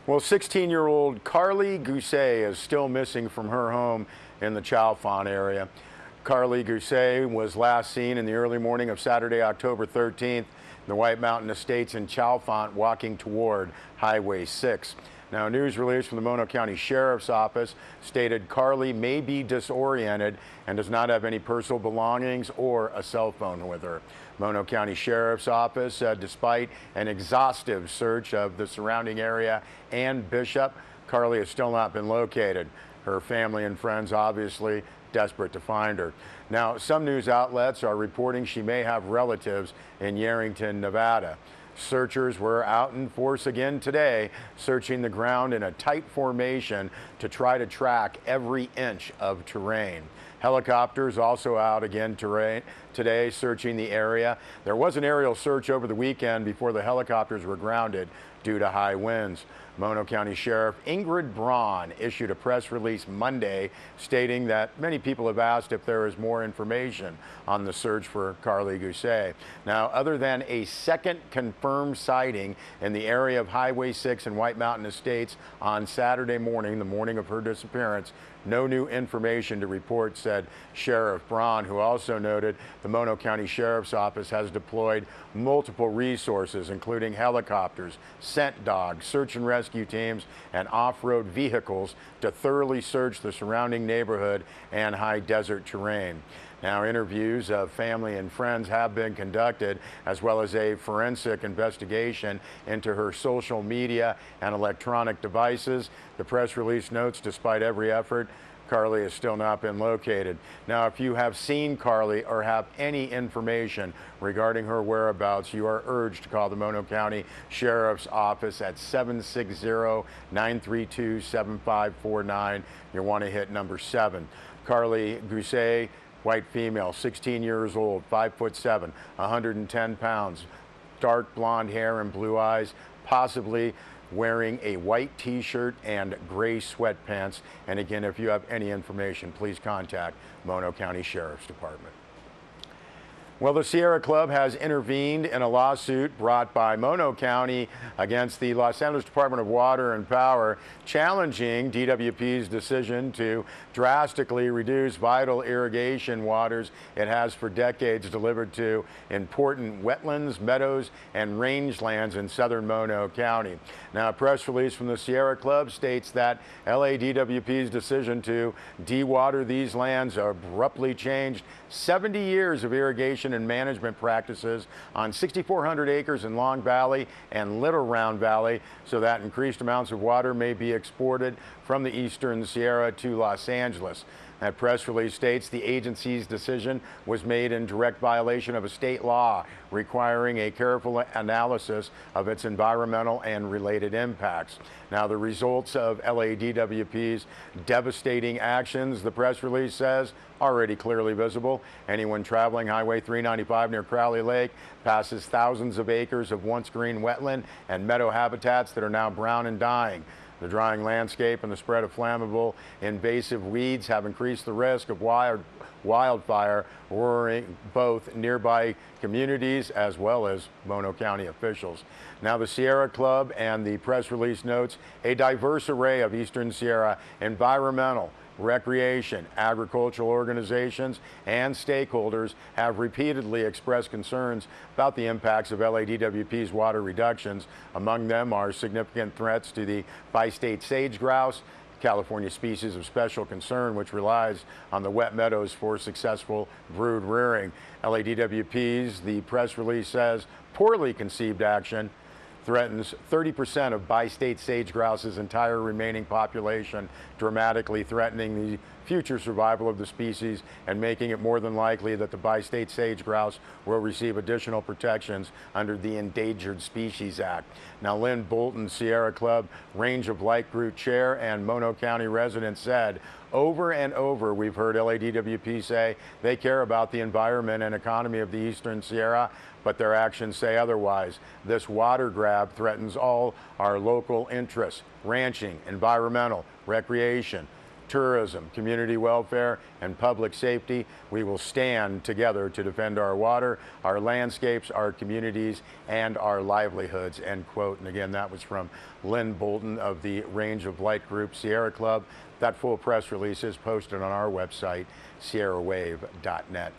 Well, 16-year-old Carly Gousset is still missing from her home in the Chalfont area. Carly Gousset was last seen in the early morning of Saturday, October 13th, in the White Mountain Estates in Chalfont, walking toward Highway 6. Now, a news release from the Mono County Sheriff's Office stated Carly may be disoriented and does not have any personal belongings or a cell phone with her. Mono County Sheriff's Office said despite an exhaustive search of the surrounding area and Bishop, Carly has still not been located. Her family and friends obviously desperate to find her. Now, some news outlets are reporting she may have relatives in Yerington, Nevada. Searchers were out in force again today, searching the ground in a tight formation to try to track every inch of terrain. Helicopters also out again today, searching the area. There was an aerial search over the weekend before the helicopters were grounded due to high winds. Mono County Sheriff Ingrid Braun issued a press release Monday stating that many people have asked if there is more information on the search for Carly Gousset. Now, other than a second confirmed sighting in the area of Highway 6 and White Mountain Estates on Saturday morning, the morning of her disappearance, no new information to report, said Sheriff Braun, who also noted the Mono County Sheriff's Office has deployed multiple resources, including helicopters, scent dogs, search and rescue teams, and off-road vehicles to thoroughly search the surrounding neighborhood and high desert terrain. Now, interviews of family and friends have been conducted, as well as a forensic investigation into her social media and electronic devices. The press release notes, despite every effort, Carly has still not been located. Now, if you have seen Carly or have any information regarding her whereabouts, you are urged to call the Mono County Sheriff's Office at 760-932-7549. You'll want to hit number 7. Carly Gousset, white female, 16 years old, 5'7", 110 pounds, dark blonde hair and blue eyes, possibly wearing a white t-shirt and gray sweatpants. And again, if you have any information, please contact Mono County Sheriff's Department. Well, the Sierra Club has intervened in a lawsuit brought by Mono County against the Los Angeles Department of Water and Power, challenging DWP's decision to drastically reduce vital irrigation waters it has for decades delivered to important wetlands, meadows, and rangelands in southern Mono County. Now, a press release from the Sierra Club states that LADWP's decision to dewater these lands abruptly changed 70 years of irrigation and management practices on 6,400 acres in Long Valley and Little Round Valley, so that increased amounts of water may be exported from the eastern Sierra to Los Angeles. That press release states the agency's decision was made in direct violation of a state law requiring a careful analysis of its environmental and related impacts. Now, the results of LADWP's devastating actions, the press release says, already clearly visible. Anyone traveling Highway 395 near Crowley Lake passes thousands of acres of once green wetland and meadow habitats that are now brown and dying. The drying landscape and the spread of flammable invasive weeds have increased the risk of wildfire, worrying both nearby communities as well as Mono County officials. Now, the Sierra Club and the press release notes a diverse array of Eastern Sierra environmental, recreation, agricultural organizations, and stakeholders have repeatedly expressed concerns about the impacts of LADWP's water reductions. Among them are significant threats to the bi-state sage grouse, California species of special concern, which relies on the wet meadows for successful brood rearing. LADWP's, the press release says, poorly conceived action threatens 30% of bi-state sage grouse's entire remaining population, dramatically threatening the future survival of the species and making it more than likely that the bi-state sage grouse will receive additional protections under the Endangered Species Act. Now, Lynn Bolton, Sierra Club Range of Light Group Chair and Mono County resident, said, over and over, we've heard LADWP say they care about the environment and economy of the Eastern Sierra, but their actions say otherwise. This water grab threatens all our local interests: ranching, environmental, recreation, tourism, community welfare, and public safety. We will stand together to defend our water, our landscapes, our communities, and our livelihoods, end quote. And again, that was from Lynn Bolton of the Range of Light Group Sierra Club. That full press release is posted on our website, sierrawave.net.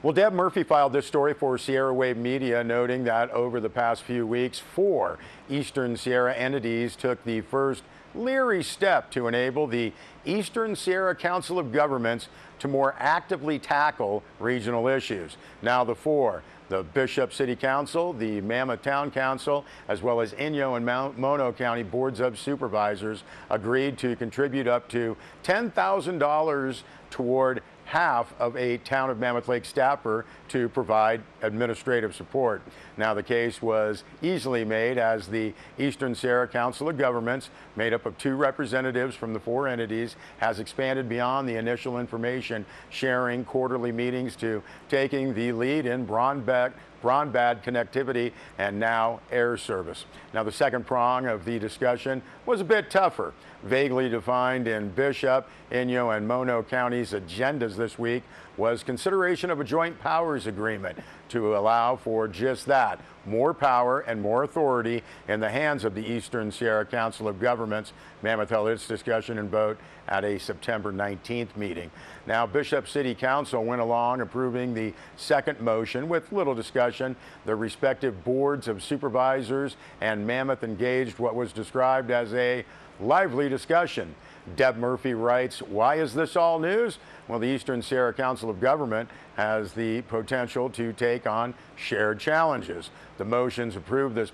Well, Deb Murphy filed this story for Sierra Wave Media, noting that over the past few weeks, 4 Eastern Sierra entities took the first leery step to enable the Eastern Sierra Council of Governments to more actively tackle regional issues. Now the 4, the Bishop City Council, the Mammoth Town Council, as well as Inyo and Mono County Boards of Supervisors, agreed to contribute up to $10,000 toward half of a Town of Mammoth Lake staffer to provide administrative support. Now, the case was easily made as the Eastern Sierra Council of Governments, made up of 2 representatives from the 4 entities, has expanded beyond the initial information sharing quarterly meetings to taking the lead in broadband connectivity and now air service. Now, the second prong of the discussion was a bit tougher. Vaguely defined in Bishop, Inyo, and Mono counties' agendas this week was consideration of a joint powers agreement to allow for just that, more power and more authority in the hands of the Eastern Sierra Council of Governments. Mammoth held its discussion and vote at a September 19th meeting. Now, Bishop City Council went along approving the second motion with little discussion. The respective boards of supervisors and Mammoth engaged what was described as a lively discussion. Deb Murphy writes, why is this all news? Well, the Eastern Sierra Council of Government has the potential to take on shared challenges. The motions approved this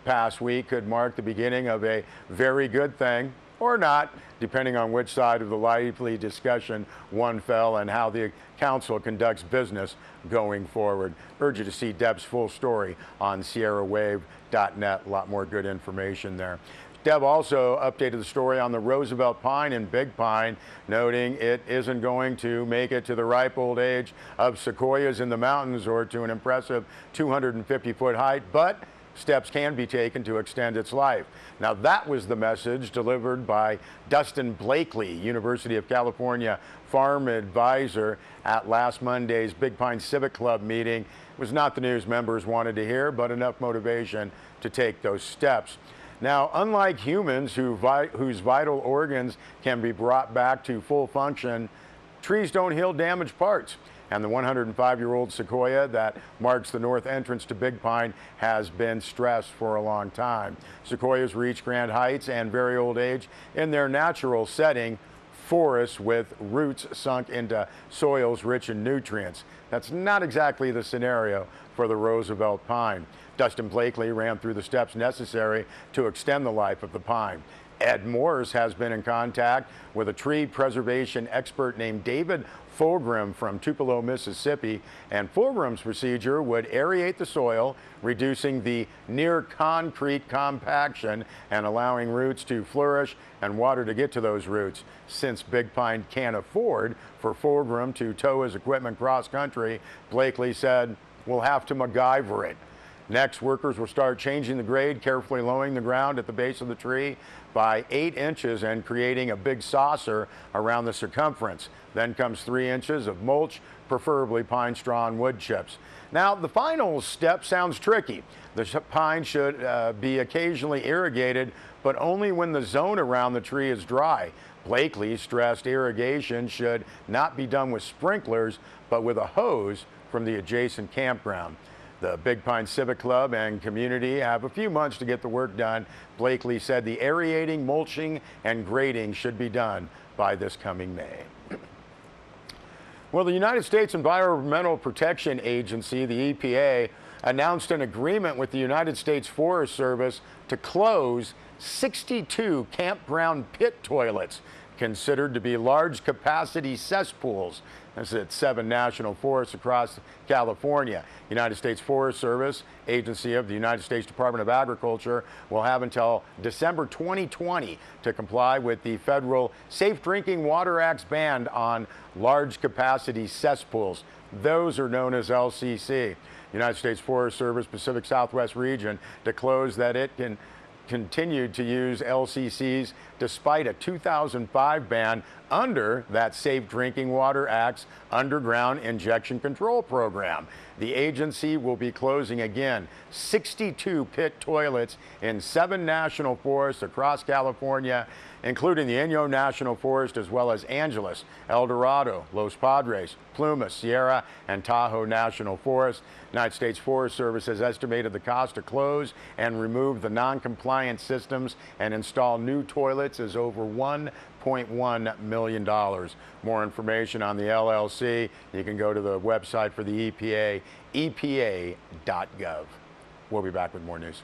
past week could mark the beginning of a very good thing, or not, depending on which side of the lively discussion one fell and how the council conducts business going forward. Urge you to see Deb's full story on sierrawave.net. A lot more good information there. Deb also updated the story on the Roosevelt Pine in Big Pine, noting it isn't going to make it to the ripe old age of sequoias in the mountains or to an impressive 250-foot height, but steps can be taken to extend its life. Now, that was the message delivered by Dustin Blakely, University of California farm advisor, at last Monday's Big Pine Civic Club meeting. It was not the news members wanted to hear, but enough motivation to take those steps. Now, unlike humans whose vital organs can be brought back to full function, trees don't heal damaged parts. And the 105-year-old sequoia that marks the north entrance to Big Pine has been stressed for a long time. Sequoias reach grand heights and very old age in their natural setting, forests with roots sunk into soils rich in nutrients. That's not exactly the scenario for the Roosevelt pine. Dustin Blakely ran through the steps necessary to extend the life of the pine. Ed Morse has been in contact with a tree preservation expert named David Fulgrim from Tupelo, Mississippi, and Fulgrim's procedure would aerate the soil, reducing the near concrete compaction and allowing roots to flourish and water to get to those roots. Since Big Pine can't afford for Fulgrim to tow his equipment cross country, Blakely said, we'll have to MacGyver it. Next, workers will start changing the grade, carefully lowering the ground at the base of the tree by 8 inches and creating a big saucer around the circumference. Then comes 3 inches of mulch, preferably pine straw and wood chips. Now, the final step sounds tricky. The pine should be occasionally irrigated, but only when the zone around the tree is dry. Blakely stressed irrigation should not be done with sprinklers, but with a hose from the adjacent campground. The Big Pine Civic Club and community have a few months to get the work done. Blakely said the aerating, mulching, and grading should be done by this coming May. Well, the United States Environmental Protection Agency, the EPA, announced an agreement with the United States Forest Service to close 62 campground pit toilets considered to be large capacity cesspools. This is at 7 national forests across California. United States Forest Service, agency of the United States Department of Agriculture, will have until December 2020 to comply with the federal Safe Drinking Water Act's ban on large capacity cesspools. Those are known as LCC. United States Forest Service Pacific Southwest region disclosed that it can continued to use LCCs despite a 2005 ban under that Safe Drinking Water Act's underground injection control program. The agency will be closing again 62 pit toilets in 7 national forests across California, including the Inyo National Forest, as well as Angeles, El Dorado, Los Padres, Plumas, Sierra, and Tahoe National Forest. United States Forest Service has estimated the cost to close and remove the non-compliant systems and install new toilets is over $1.1 million. More information on the LLC, you can go to the website for the EPA, epa.gov. We'll be back with more news.